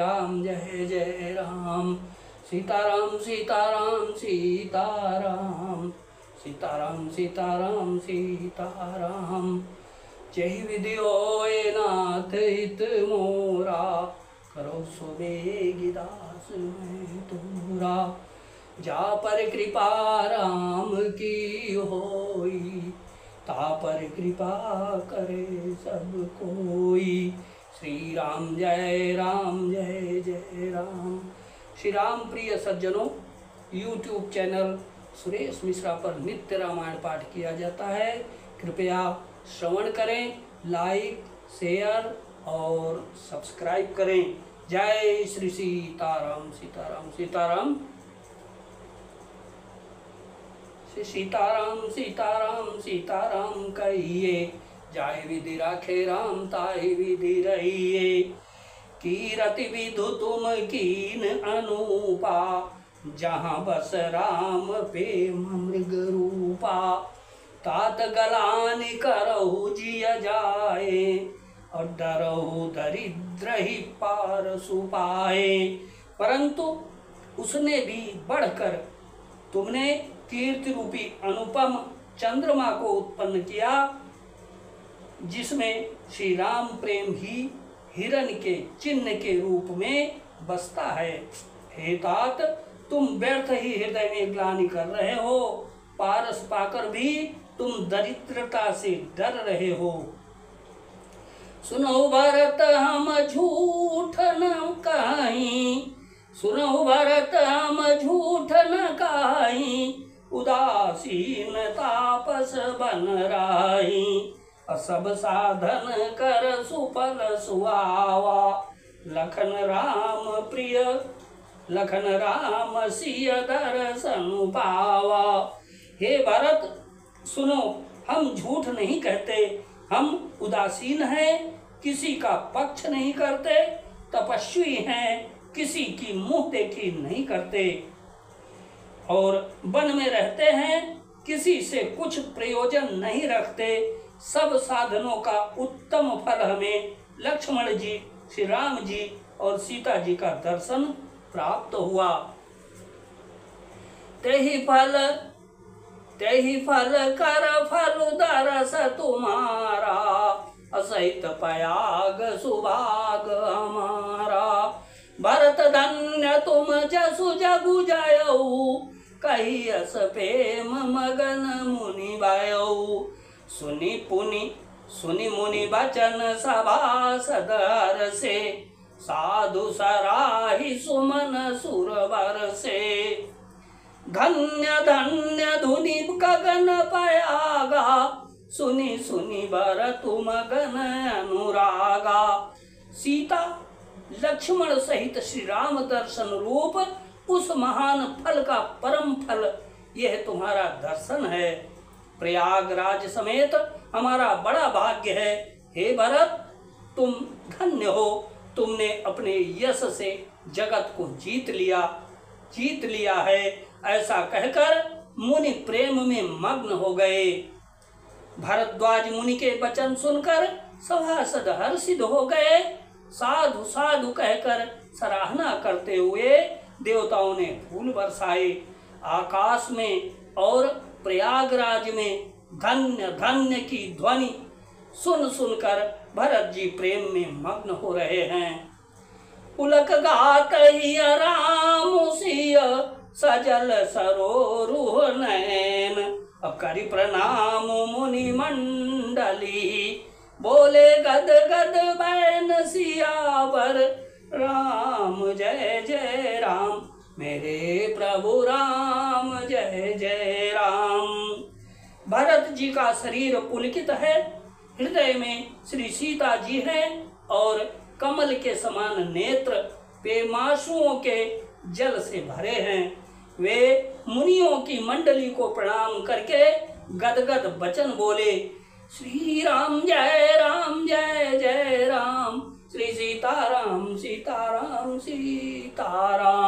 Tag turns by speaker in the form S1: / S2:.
S1: राम जय जय राम। सीताराम सीताराम सीताराम, सीताराम सीताराम सीताराम। जय विधि होए नाथ हित मोरा, करो सुबेगी दास मैं तोरा। जा पर कृपा राम की होई, ता पर कृपा करे सब कोई। श्री राम जय जय राम। श्री राम प्रिय सज्जनों, YouTube चैनल सुरेश मिश्रा पर नित्य रामायण पाठ किया जाता है। कृपया श्रवण करें, लाइक शेयर और सब्सक्राइब करें। जय श्री सीताराम सीताराम सीताराम। सीताराम सीताराम सीताराम कहिए, जाय विधि राखे राम ताहि विधि रहिए। कीरति विधु तुम कीन अनूपा, जहाँ बस राम प्रेम मृग रूपा। तात गलानि करहु जिय जाए, और डरहु दरिद्र ही पार सुपाए। परंतु उसने भी बढ़कर तुमने कीर्ति रूपी अनुपम चंद्रमा को उत्पन्न किया, जिसमें श्री राम प्रेम ही हिरण के चिन्ह के रूप में बसता है। हे तात, तुम व्यर्थ ही हृदय में ग्लानि कर रहे हो, पारस पाकर भी तुम दरिद्रता से डर रहे हो। सुनो भरत हम झूठ न कहीं, सुनो भरत हम झूठ न कहीं। उदासीन तापस बन राही, सब साधन कर सुफल सुहावा। लखन राम प्रिय लखन राम सिय दर्शन पावा। हे भरत सुनो, हम झूठ नहीं कहते, हम उदासीन हैं, किसी का पक्ष नहीं करते, तपस्वी हैं, किसी की मुंह देखी नहीं करते, और वन में रहते हैं, किसी से कुछ प्रयोजन नहीं रखते। सब साधनों का उत्तम फल हमें लक्ष्मण जी, श्री राम जी और सीता जी का दर्शन प्राप्त हुआ। तेहि फल कर फल दरस तुम्हारा, असहित पयाग सुभाग हमारा। भरत धन्य तुम जसु जगु जायऊ, कही अस प्रेम मगन मुनि बायऊ। सुनि मुनि बचन सभासद हर्षे, साधु सराहि सुमन सुरवर से। धन्य धन्य धुनि गगन पयागा, सुनि सुनि बर तुम गन अनुरागा। सीता लक्ष्मण सहित श्री राम दर्शन रूप उस महान फल का परम फल यह तुम्हारा दर्शन है। प्रयागराज समेत हमारा बड़ा भाग्य है। हे भरत, तुम धन्य हो, तुमने अपने यश से जगत को जीत लिया है। ऐसा कहकर मुनि प्रेम में मग्न हो गए। भरद्वाज मुनि के वचन सुनकर सभासद हर्षित हो गए। साधु साधु कहकर सराहना करते हुए देवताओं ने फूल बरसाए। आकाश में और प्रयागराज में धन्य धन्य की ध्वनि सुन सुनकर भरत जी प्रेम में मग्न हो रहे हैं। पुलक गात ही राम सिय, सजल सरोरुह नैन। अब करि प्रणाम मुनि मंडली, बोले गद गद बैन सियावर। राम जय जय राम, मेरे प्रभु राम जय जय राम। भरत जी का शरीर पुलकित है, हृदय में श्री सीता जी हैं और कमल के समान नेत्र पेमाशुओं के जल से भरे हैं। वे मुनियों की मंडली को प्रणाम करके गदगद वचन बोले, श्री राम जय जय राम, श्री सीताराम सीताराम सीताराम।